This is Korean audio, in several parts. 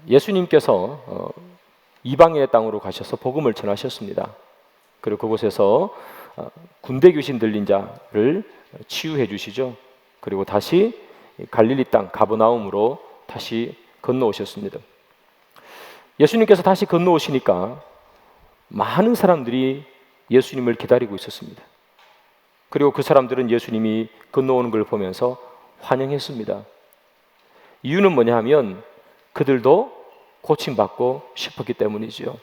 예수님께서 이방인의 땅으로 가셔서 복음을 전하셨습니다. 그리고 그곳에서 군대 귀신 들린 자를 치유해 주시죠. 그리고 다시 갈릴리 땅 가버나움으로 다시 건너오셨습니다. 예수님께서 다시 건너오시니까 많은 사람들이 예수님을 기다리고 있었습니다. 그리고 그 사람들은 예수님이 건너오는 걸 보면서 환영했습니다. 이유는 뭐냐 하면 그들도 고침받고 싶었기 때문이지요.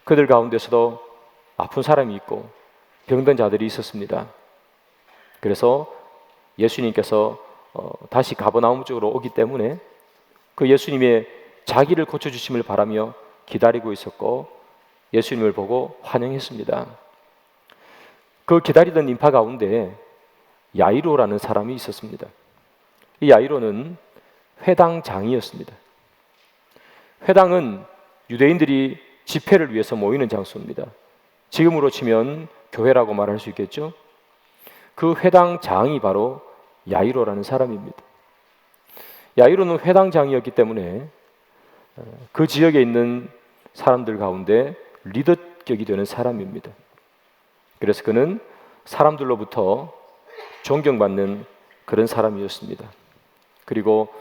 그들 가운데서도 아픈 사람이 있고 병든 자들이 있었습니다. 그래서 예수님께서 다시 가버나움 쪽으로 오기 때문에 그 예수님의 자기를 고쳐주심을 바라며 기다리고 있었고 예수님을 보고 환영했습니다. 그 기다리던 인파 가운데 야이로라는 사람이 있었습니다. 이 야이로는 회당장이었습니다. 회당은 유대인들이 집회를 위해서 모이는 장소입니다. 지금으로 치면 교회라고 말할 수 있겠죠. 그 회당장이 바로 야이로라는 사람입니다. 야이로는 회당장이었기 때문에 그 지역에 있는 사람들 가운데 리더격이 되는 사람입니다. 그래서 그는 사람들로부터 존경받는 그런 사람이었습니다. 그리고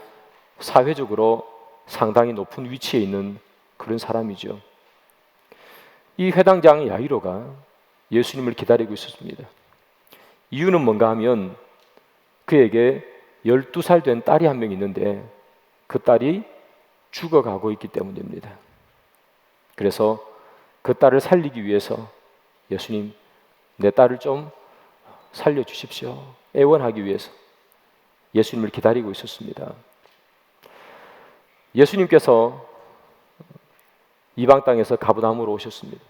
사회적으로 상당히 높은 위치에 있는 그런 사람이죠. 이 회당장 야이로가 예수님을 기다리고 있었습니다. 이유는 뭔가 하면 그에게 12살 된 딸이 한 명 있는데 그 딸이 죽어가고 있기 때문입니다. 그래서 그 딸을 살리기 위해서 예수님, 내 딸을 좀 살려주십시오. 애원하기 위해서 예수님을 기다리고 있었습니다. 예수님께서 이방 땅에서 가버나움으로 오셨습니다.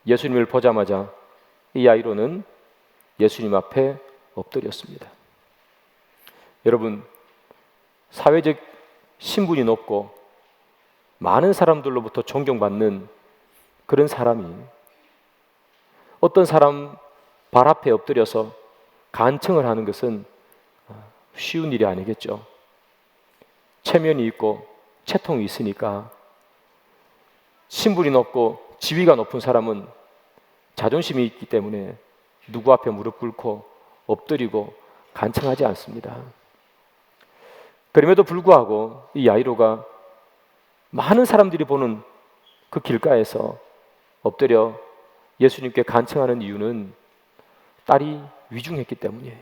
예수님을 보자마자 이 야이로는 예수님 앞에 엎드렸습니다. 여러분, 사회적 신분이 높고 많은 사람들로부터 존경받는 그런 사람이 어떤 사람 발 앞에 엎드려서 간청을 하는 것은 쉬운 일이 아니겠죠. 체면이 있고 채통이 있으니까 신분이 높고 지위가 높은 사람은 자존심이 있기 때문에 누구 앞에 무릎 꿇고 엎드리고 간청하지 않습니다. 그럼에도 불구하고 이 야이로가 많은 사람들이 보는 그 길가에서 엎드려 예수님께 간청하는 이유는 딸이 위중했기 때문이에요.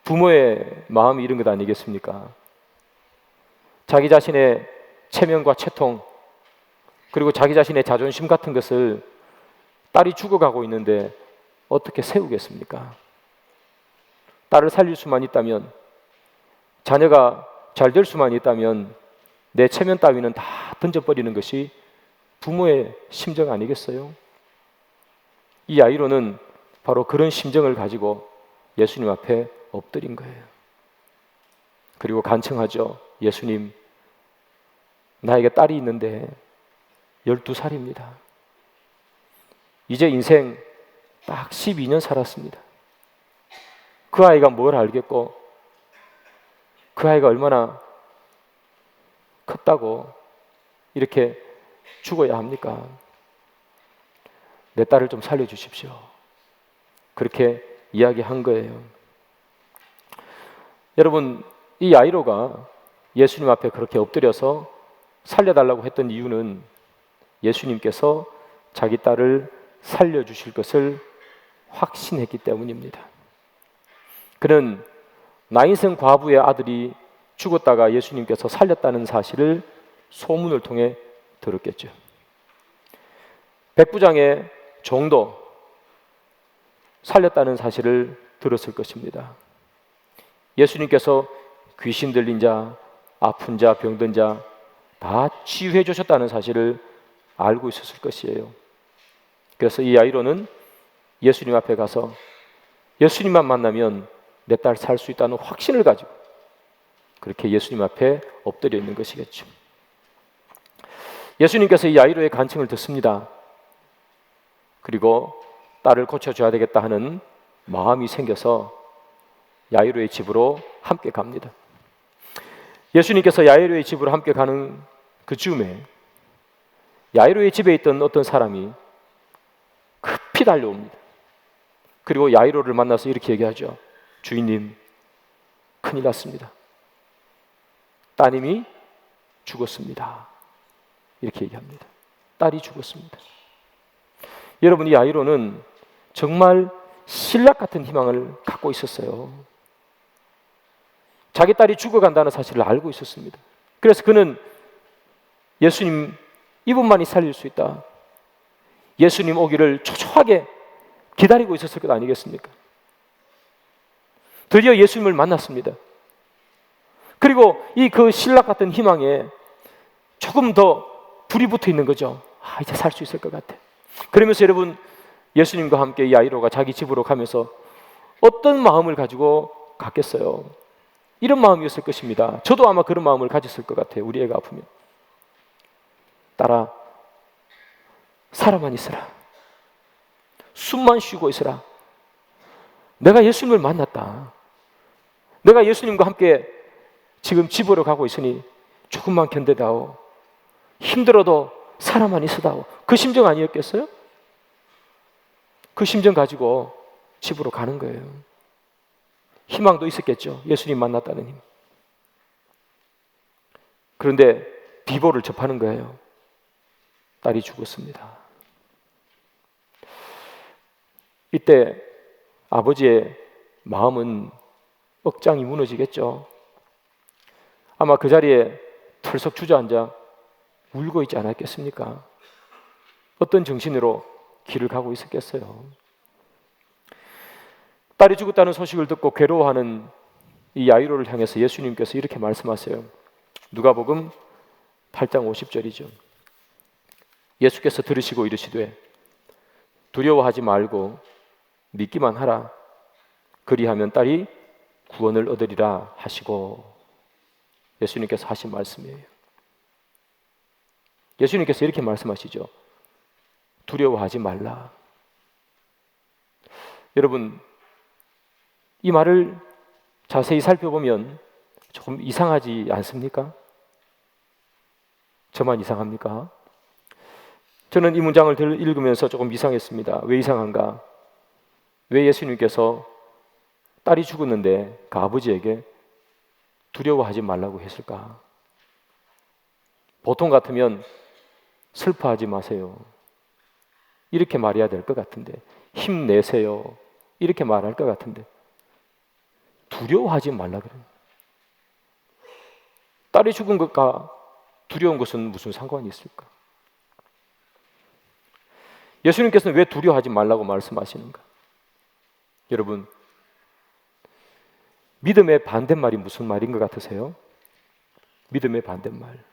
부모의 마음이 이런 것 아니겠습니까? 자기 자신의 체면과 채통 그리고 자기 자신의 자존심 같은 것을 딸이 죽어가고 있는데 어떻게 세우겠습니까? 딸을 살릴 수만 있다면, 자녀가 잘 될 수만 있다면 내 체면 따위는 다 던져버리는 것이 부모의 심정 아니겠어요? 이 아이로는 바로 그런 심정을 가지고 예수님 앞에 엎드린 거예요. 그리고 간청하죠. 예수님, 나에게 딸이 있는데 12살입니다. 이제 인생 딱 12년 살았습니다. 그 아이가 뭘 알겠고 그 아이가 얼마나 컸다고 이렇게 죽어야 합니까? 내 딸을 좀 살려주십시오. 그렇게 이야기한 거예요. 여러분, 이 야이로가 예수님 앞에 그렇게 엎드려서 살려달라고 했던 이유는 예수님께서 자기 딸을 살려주실 것을 확신했기 때문입니다. 그는 나인성 과부의 아들이 죽었다가 예수님께서 살렸다는 사실을 소문을 통해 들었겠죠. 백부장의 종도 살렸다는 사실을 들었을 것입니다. 예수님께서 귀신 들린 자, 아픈 자, 병든 자 다 치유해 주셨다는 사실을 알고 있었을 것이에요. 그래서 이 야이로는 예수님 앞에 가서 예수님만 만나면 내 딸 살 수 있다는 확신을 가지고 그렇게 예수님 앞에 엎드려 있는 것이겠죠. 예수님께서 이 야이로의 간청을 듣습니다. 그리고 딸을 고쳐줘야 되겠다 하는 마음이 생겨서 야이로의 집으로 함께 갑니다. 예수님께서 야이로의 집으로 함께 가는 그 즈음에 야이로의 집에 있던 어떤 사람이 급히 달려옵니다. 그리고 야이로를 만나서 이렇게 얘기하죠. 주인님, 큰일 났습니다. 따님이 죽었습니다. 이렇게 얘기합니다. 딸이 죽었습니다. 여러분, 이 야이로는 정말 신락 같은 희망을 갖고 있었어요. 자기 딸이 죽어간다는 사실을 알고 있었습니다. 그래서 그는 예수님 이분만이 살릴 수 있다, 예수님 오기를 초조하게 기다리고 있었을 것 아니겠습니까? 드디어 예수님을 만났습니다. 그리고 이 그 신락 같은 희망에 조금 더 불이 붙어 있는 거죠. 이제 살 수 있을 것 같아. 그러면서 여러분, 예수님과 함께 이 야이로가 자기 집으로 가면서 어떤 마음을 가지고 갔겠어요? 이런 마음이었을 것입니다. 저도 아마 그런 마음을 가졌을 것 같아요. 우리 애가 아프면. 딸아, 살아만 있어라. 숨만 쉬고 있어라. 내가 예수님을 만났다. 내가 예수님과 함께 지금 집으로 가고 있으니 조금만 견뎌다오. 힘들어도 살아만 있어다오. 그 심정 아니었겠어요? 그 심정 가지고 집으로 가는 거예요. 희망도 있었겠죠. 예수님 만났다는 힘. 그런데 비보를 접하는 거예요. 딸이 죽었습니다. 이때 아버지의 마음은 억장이 무너지겠죠. 아마 그 자리에 털썩 주저앉아 울고 있지 않았겠습니까? 어떤 정신으로 길을 가고 있었겠어요. 딸이 죽었다는 소식을 듣고 괴로워하는 이 야이로를 향해서 예수님께서 이렇게 말씀하세요. 누가복음 8장 50절이죠. 예수께서 들으시고 이르시되 두려워하지 말고 믿기만 하라. 그리하면 딸이 구원을 얻으리라 하시고, 예수님께서 하신 말씀이에요. 예수님께서 이렇게 말씀하시죠. 두려워하지 말라. 여러분, 이 말을 자세히 살펴보면 조금 이상하지 않습니까? 저만 이상합니까? 저는 이 문장을 읽으면서 조금 이상했습니다. 왜 이상한가? 왜 예수님께서 딸이 죽었는데 그 아버지에게 두려워하지 말라고 했을까? 보통 같으면 슬퍼하지 마세요, 이렇게 말해야 될 것 같은데, 힘내세요, 이렇게 말할 것 같은데 두려워하지 말라 그래요. 딸이 죽은 것과 두려운 것은 무슨 상관이 있을까? 예수님께서는 왜 두려워하지 말라고 말씀하시는가? 여러분, 믿음의 반대말이 무슨 말인 것 같으세요? 믿음의 반대말.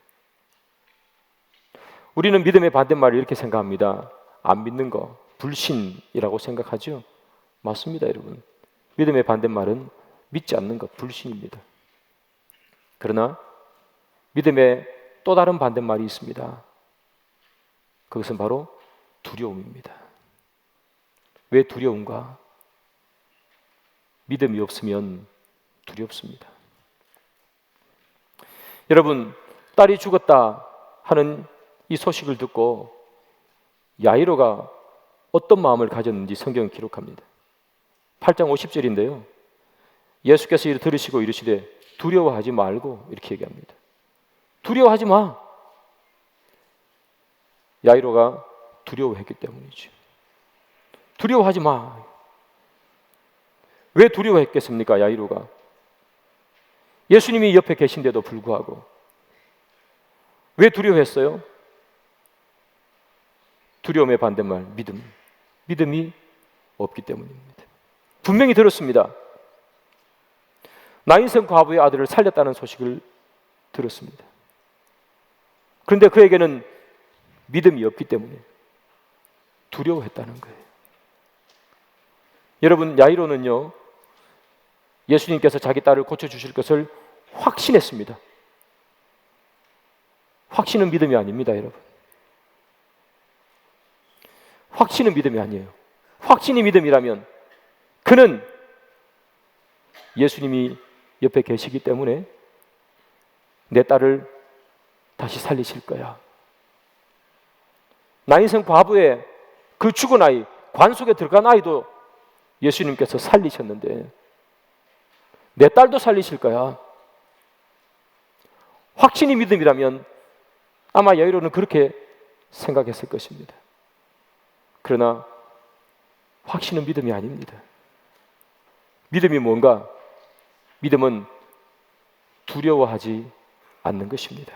우리는 믿음의 반대말을 이렇게 생각합니다. 안 믿는 거, 불신이라고 생각하죠? 맞습니다, 여러분. 믿음의 반대말은 믿지 않는 것, 불신입니다. 그러나 믿음의 또 다른 반대말이 있습니다. 그것은 바로 두려움입니다. 왜 두려운가? 믿음이 없으면 두렵습니다. 여러분, 딸이 죽었다 하는 이 소식을 듣고 야이로가 어떤 마음을 가졌는지 성경은 기록합니다. 8장 50절인데요. 예수께서 이를 들으시고 이르시되 두려워하지 말고, 이렇게 얘기합니다. 두려워하지 마. 야이로가 두려워했기 때문이죠. 두려워하지 마. 왜 두려워했겠습니까? 야이로가 예수님이 옆에 계신데도 불구하고 왜 두려워했어요? 두려움의 반대말, 믿음. 믿음이 없기 때문입니다. 분명히 들었습니다. 나인성 과부의 아들을 살렸다는 소식을 들었습니다. 그런데 그에게는 믿음이 없기 때문에 두려워했다는 거예요. 여러분, 야이로는요, 예수님께서 자기 딸을 고쳐주실 것을 확신했습니다. 확신은 믿음이 아닙니다, 여러분. 확신은 믿음이 아니에요. 확신이 믿음이라면 그는 예수님이 옆에 계시기 때문에 내 딸을 다시 살리실 거야. 나인성 과부의 그 죽은 아이, 관 속에 들어간 아이도 예수님께서 살리셨는데 내 딸도 살리실 거야. 확신이 믿음이라면 아마 야이로는 그렇게 생각했을 것입니다. 그러나 확신은 믿음이 아닙니다. 믿음이 뭔가? 믿음은 두려워하지 않는 것입니다.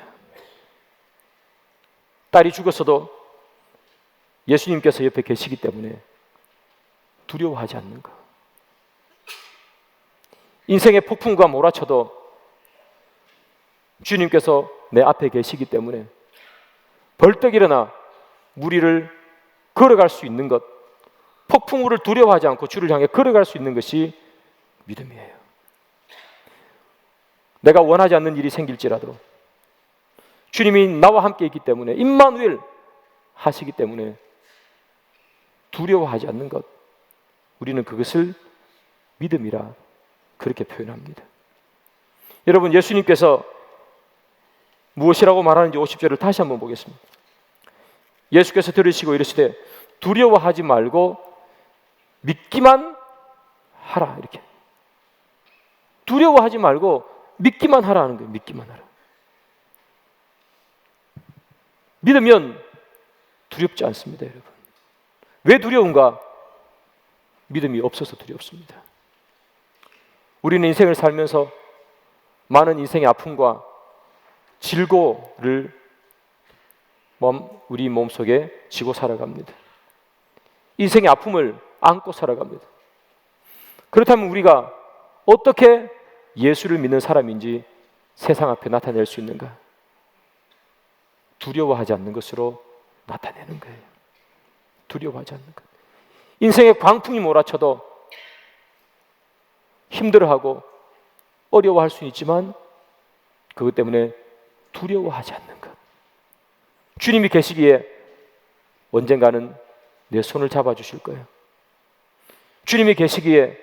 딸이 죽었어도 예수님께서 옆에 계시기 때문에 두려워하지 않는 것. 인생의 폭풍과 몰아쳐도 주님께서 내 앞에 계시기 때문에 벌떡 일어나 물 위를 걸어갈 수 있는 것, 폭풍우를 두려워하지 않고 주를 향해 걸어갈 수 있는 것이 믿음이에요. 내가 원하지 않는 일이 생길지라도 주님이 나와 함께 있기 때문에, 임마누엘 하시기 때문에 두려워하지 않는 것, 우리는 그것을 믿음이라 그렇게 표현합니다. 여러분, 예수님께서 무엇이라고 말하는지 50절을 다시 한번 보겠습니다. 예수께서 들으시고 이르시되 두려워하지 말고 믿기만 하라. 이렇게 두려워하지 말고 믿기만 하라는 거예요. 믿기만 하라. 믿으면 두렵지 않습니다, 여러분. 왜 두려운가? 믿음이 없어서 두렵습니다. 우리는 인생을 살면서 많은 인생의 아픔과 질고를 우리 몸속에 지고 살아갑니다. 인생의 아픔을 안고 살아갑니다. 그렇다면 우리가 어떻게 예수를 믿는 사람인지 세상 앞에 나타낼 수 있는가? 두려워하지 않는 것으로 나타내는 거예요. 두려워하지 않는 것. 인생의 광풍이 몰아쳐도 힘들어하고 어려워할 수 있지만 그것 때문에 두려워하지 않는 것. 주님이 계시기에 언젠가는 내 손을 잡아주실 거예요. 주님이 계시기에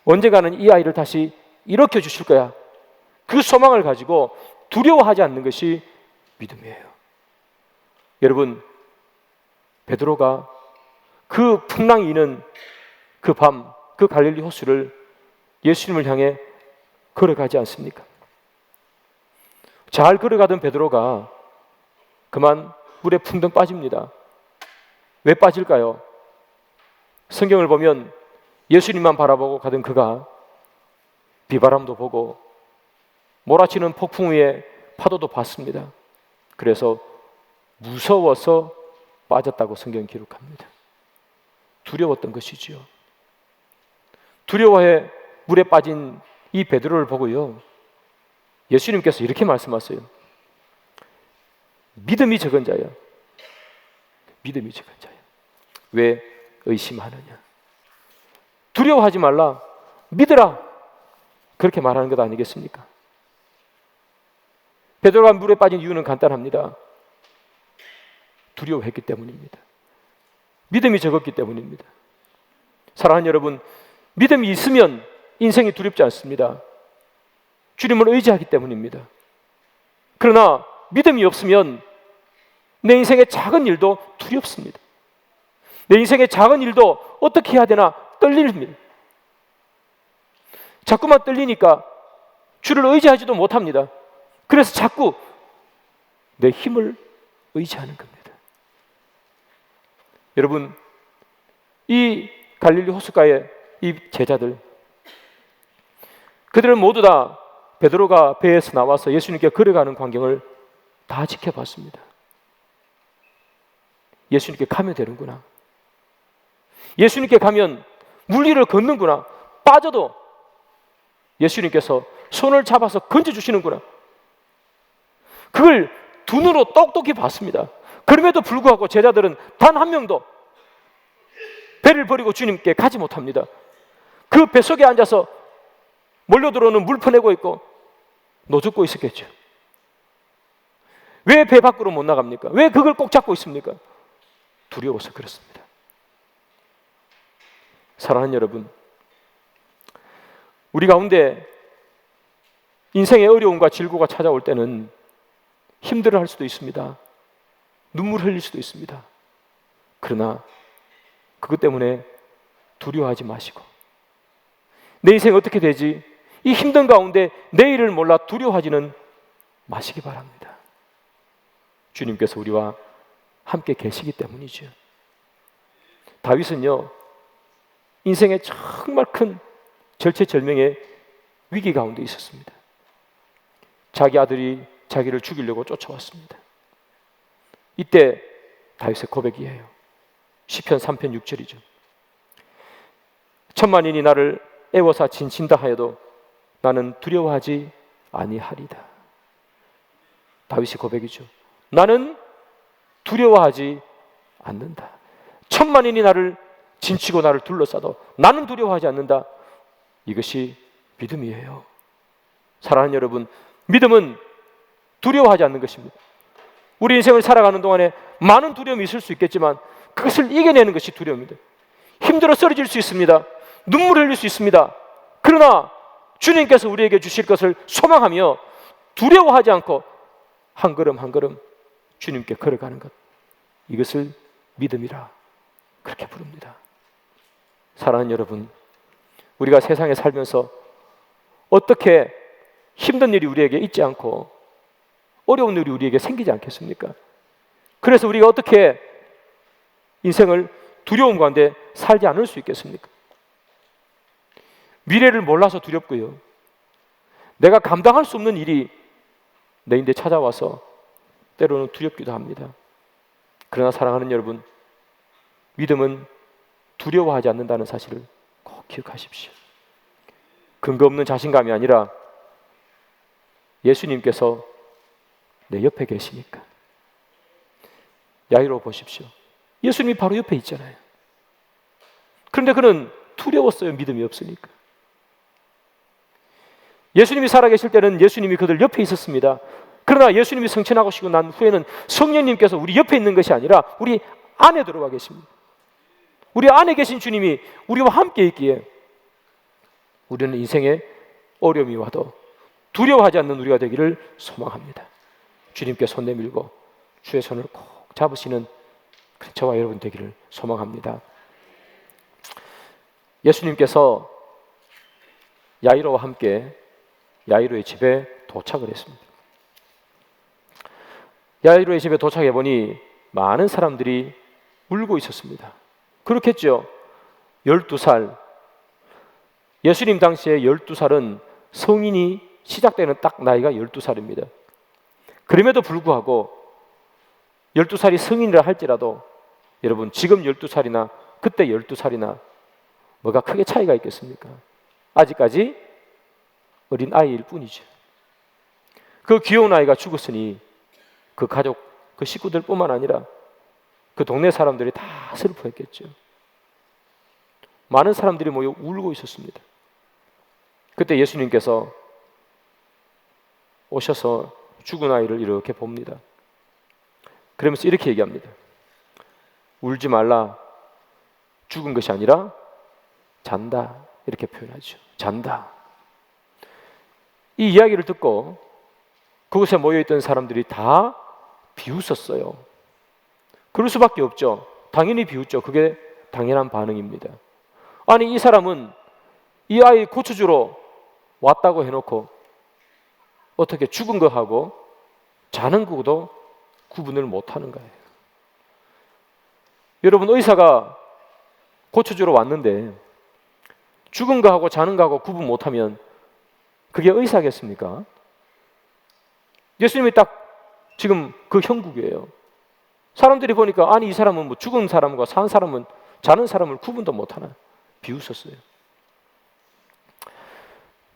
언젠가는 이 아이를 다시 일으켜 주실 거야. 그 소망을 가지고 두려워하지 않는 것이 믿음이에요. 여러분, 베드로가 그 풍랑이 있는 그 밤, 그 갈릴리 호수를 예수님을 향해 걸어가지 않습니까? 잘 걸어가던 베드로가 그만 물에 풍덩 빠집니다. 왜 빠질까요? 성경을 보면 예수님만 바라보고 가던 그가 비바람도 보고 몰아치는 폭풍 위에 파도도 봤습니다. 그래서 무서워서 빠졌다고 성경은 기록합니다. 두려웠던 것이지요. 두려워해 물에 빠진 이 베드로를 보고요, 예수님께서 이렇게 말씀하세요. 믿음이 적은 자야. 믿음이 적은 자야. 왜 의심하느냐? 두려워하지 말라. 믿으라. 그렇게 말하는 것 아니겠습니까? 베드로가 물에 빠진 이유는 간단합니다. 두려워했기 때문입니다. 믿음이 적었기 때문입니다. 사랑하는 여러분, 믿음이 있으면 인생이 두렵지 않습니다. 주님을 의지하기 때문입니다. 그러나 믿음이 없으면 내 인생의 작은 일도 두렵습니다. 내 인생의 작은 일도 어떻게 해야 되나 떨립니다. 자꾸만 떨리니까 주를 의지하지도 못합니다. 그래서 자꾸 내 힘을 의지하는 겁니다. 여러분, 이 갈릴리 호숫가의 이 제자들, 그들은 모두 다 베드로가 배에서 나와서 예수님께 걸어가는 광경을 다 지켜봤습니다. 예수님께 가면 되는구나. 예수님께 가면 물 위를 걷는구나. 빠져도 예수님께서 손을 잡아서 건져주시는구나. 그걸 두 눈으로 똑똑히 봤습니다. 그럼에도 불구하고 제자들은 단 한 명도 배를 버리고 주님께 가지 못합니다. 그 뱃속에 앉아서 몰려들어오는 물 퍼내고 있고 노젓고 있었겠죠. 왜 배 밖으로 못 나갑니까? 왜 그걸 꼭 잡고 있습니까? 두려워서 그렇습니다. 사랑하는 여러분, 우리 가운데 인생의 어려움과 질고가 찾아올 때는 힘들어할 수도 있습니다. 눈물 흘릴 수도 있습니다. 그러나 그것 때문에 두려워하지 마시고, 내 인생 어떻게 되지? 이 힘든 가운데 내일을 몰라 두려워하지는 마시기 바랍니다. 주님께서 우리와 함께 계시기 때문이죠. 다윗은요, 인생의 정말 큰 절체절명의 위기 가운데 있었습니다. 자기 아들이 자기를 죽이려고 쫓아왔습니다. 이때 다윗의 고백이에요. 시편 3편 6절이죠. 천만인이 나를 애워사 진친다 하여도 나는 두려워하지 아니하리다. 다윗의 고백이죠. 나는 두려워하지 않는다. 천만인이 나를 진치고 나를 둘러싸도 나는 두려워하지 않는다. 이것이 믿음이에요. 사랑하는 여러분, 믿음은 두려워하지 않는 것입니다. 우리 인생을 살아가는 동안에 많은 두려움이 있을 수 있겠지만 그것을 이겨내는 것이 두려움입니다. 힘들어 쓰러질 수 있습니다. 눈물을 흘릴 수 있습니다. 그러나 주님께서 우리에게 주실 것을 소망하며 두려워하지 않고 한 걸음 한 걸음 주님께 걸어가는 것, 이것을 믿음이라 그렇게 부릅니다. 사랑하는 여러분, 우리가 세상에 살면서 어떻게 힘든 일이 우리에게 있지 않고 어려운 일이 우리에게 생기지 않겠습니까? 그래서 우리가 어떻게 인생을 두려움 가운데 살지 않을 수 있겠습니까? 미래를 몰라서 두렵고요, 내가 감당할 수 없는 일이 내 인데 찾아와서 때로는 두렵기도 합니다. 그러나 사랑하는 여러분, 믿음은 두려워하지 않는다는 사실을 꼭 기억하십시오. 근거 없는 자신감이 아니라 예수님께서 내 옆에 계시니까. 야이로 보십시오. 예수님이 바로 옆에 있잖아요. 그런데 그는 두려웠어요. 믿음이 없으니까. 예수님이 살아계실 때는 예수님이 그들 옆에 있었습니다. 그러나 예수님이 승천하시고 난 후에는 성령님께서 우리 옆에 있는 것이 아니라 우리 안에 들어와 계십니다. 우리 안에 계신 주님이 우리와 함께 있기에 우리는 인생에 어려움이 와도 두려워하지 않는 우리가 되기를 소망합니다. 주님께 손 내밀고 주의 손을 꼭 잡으시는 저와 여러분 되기를 소망합니다. 예수님께서 야이로와 함께 야이로의 집에 도착을 했습니다. 야이로의 집에 도착해 보니 많은 사람들이 울고 있었습니다. 그렇겠죠. 12살, 예수님 당시에 12살은 성인이 시작되는 딱 나이가 12살입니다. 그럼에도 불구하고 12살이 성인이라 할지라도 여러분, 지금 12살이나 그때 12살이나 뭐가 크게 차이가 있겠습니까? 아직까지 어린 아이일 뿐이죠. 그 귀여운 아이가 죽었으니 그 가족, 그 식구들 뿐만 아니라 그 동네 사람들이 다 슬퍼했겠죠. 많은 사람들이 모여 울고 있었습니다. 그때 예수님께서 오셔서 죽은 아이를 이렇게 봅니다. 그러면서 이렇게 얘기합니다. 울지 말라. 죽은 것이 아니라 잔다. 이렇게 표현하죠. 잔다. 이 이야기를 듣고 그곳에 모여있던 사람들이 다 비웃었어요. 그럴 수밖에 없죠. 당연히 비웃죠. 그게 당연한 반응입니다. 아니, 이 사람은 이 아이 고쳐주러 왔다고 해놓고 어떻게 죽은 거하고 자는 거도 구분을 못하는 거예요. 여러분, 의사가 고쳐주러 왔는데 죽은 거하고 자는 거하고 구분 못하면 그게 의사겠습니까? 예수님이 딱 지금 그 형국이에요. 사람들이 보니까 아니, 이 사람은 뭐 죽은 사람과 산 사람은, 자는 사람을 구분도 못하나 비웃었어요.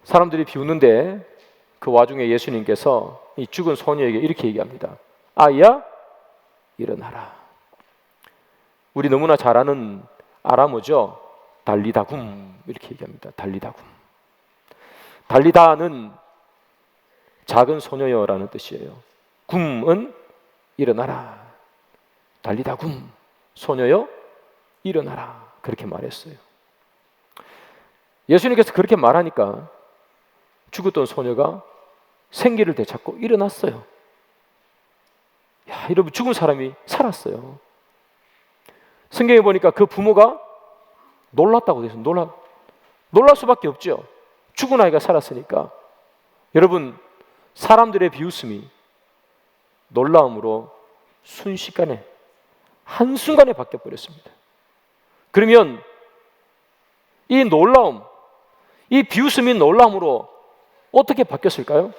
사람들이 비웃는데 그 와중에 예수님께서 이 죽은 소녀에게 이렇게 얘기합니다. 아이야, 일어나라. 우리 너무나 잘 아는 아람어죠. 달리다굼 이렇게 얘기합니다. 달리다굼. 달리다는 작은 소녀여라는 뜻이에요. 굼은 일어나라. 달리다굼, 소녀여 일어나라. 그렇게 말했어요. 예수님께서 그렇게 말하니까 죽었던 소녀가 생기를 되찾고 일어났어요. 야, 여러분, 죽은 사람이 살았어요. 성경에 보니까 그 부모가 놀랐다고 되어 있어요. 놀랄 수밖에 없죠. 죽은 아이가 살았으니까. 여러분, 사람들의 비웃음이 놀라움으로 순식간에, 한순간에 바뀌어 버렸습니다. 그러면 이 놀라움, 이 비웃음이 놀라움으로 어떻게 바뀌었을까요?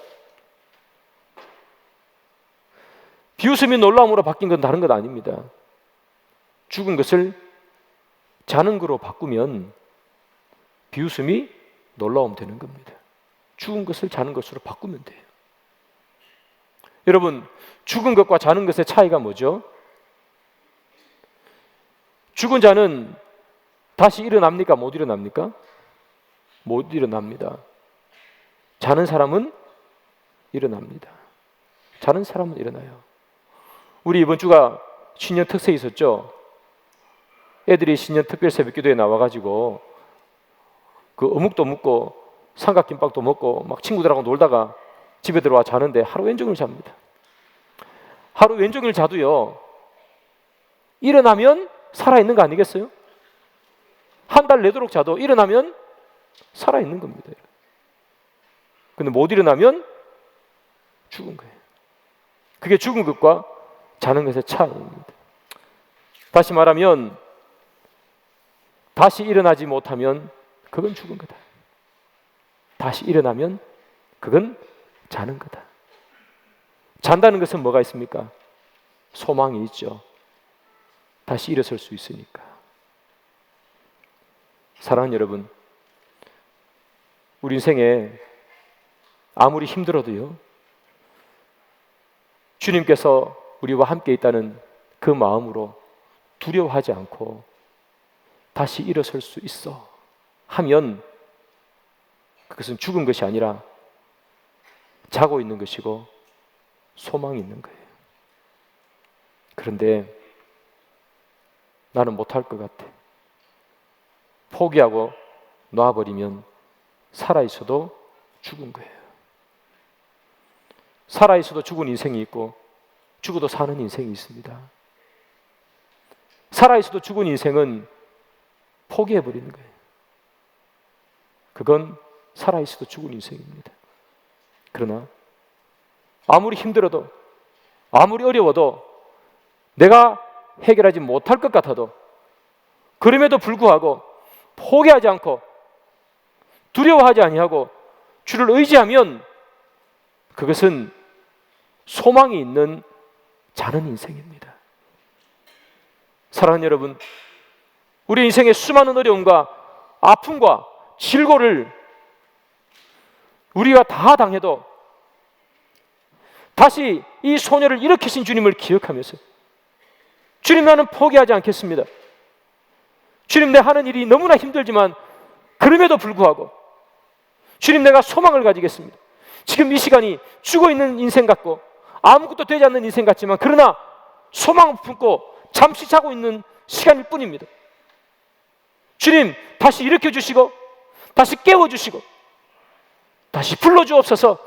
비웃음이 놀라움으로 바뀐 건 다른 것 아닙니다. 죽은 것을 자는 거로 바꾸면 비웃음이 놀라움 되는 겁니다. 죽은 것을 자는 것으로 바꾸면 돼요. 여러분, 죽은 것과 자는 것의 차이가 뭐죠? 죽은 자는 다시 일어납니까? 못 일어납니까? 못 일어납니다. 자는 사람은 일어납니다. 자는 사람은 일어나요. 우리 이번 주가 신년 특세 있었죠? 애들이 신년 특별 새벽 기도에 나와가지고 그 어묵도 먹고 삼각김밥도 먹고 막 친구들하고 놀다가 집에 들어와 자는데 하루 왼종일 잡니다. 하루 왼종일 자도요, 일어나면 살아있는 거 아니겠어요? 한 달 내도록 자도 일어나면 살아있는 겁니다. 근데 못 일어나면 죽은 거예요. 그게 죽은 것과 자는 것의 차이입니다. 다시 말하면, 다시 일어나지 못하면 그건 죽은 거다. 다시 일어나면 그건 자는 거다. 잔다는 것은 뭐가 있습니까? 소망이 있죠. 다시 일어설 수 있으니까. 사랑하는 여러분, 우리 인생에 아무리 힘들어도요, 주님께서 우리와 함께 있다는 그 마음으로 두려워하지 않고 다시 일어설 수 있어 하면 그것은 죽은 것이 아니라 자고 있는 것이고 소망이 있는 거예요. 그런데 나는 못할 것 같아. 포기하고 놔버리면 살아있어도 죽은 거예요. 살아있어도 죽은 인생이 있고 죽어도 사는 인생이 있습니다. 살아있어도 죽은 인생은 포기해버리는 거예요. 그건 살아있어도 죽은 인생입니다. 그러나 아무리 힘들어도, 아무리 어려워도, 내가 해결하지 못할 것 같아도, 그럼에도 불구하고 포기하지 않고 두려워하지 아니하고 주를 의지하면 그것은 소망이 있는 자는 인생입니다. 사랑하는 여러분, 우리 인생의 수많은 어려움과 아픔과 질고를 우리가 다 당해도 다시 이 소녀를 일으키신 주님을 기억하면서, 주님, 나는 포기하지 않겠습니다. 주님, 내 하는 일이 너무나 힘들지만 그럼에도 불구하고 주님, 내가 소망을 가지겠습니다. 지금 이 시간이 죽어있는 인생 같고 아무것도 되지 않는 인생 같지만, 그러나 소망을 품고 잠시 자고 있는 시간일 뿐입니다. 주님, 다시 일으켜 주시고 다시 깨워 주시고 다시 불러주옵소서.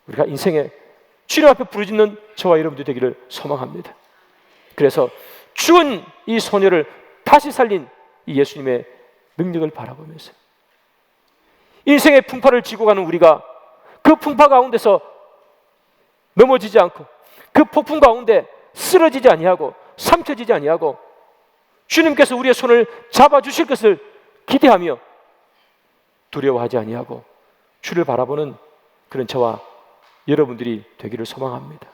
우리가 인생에 주님 앞에 부르짖는 저와 여러분들 되기를 소망합니다. 그래서 죽은 이 소녀를 다시 살린 이 예수님의 능력을 바라보면서 인생의 풍파를 지고 가는 우리가 그 풍파 가운데서 넘어지지 않고 그 폭풍 가운데 쓰러지지 아니하고 삼켜지지 아니하고 주님께서 우리의 손을 잡아주실 것을 기대하며 두려워하지 아니하고 주를 바라보는 그런 저와 여러분들이 되기를 소망합니다.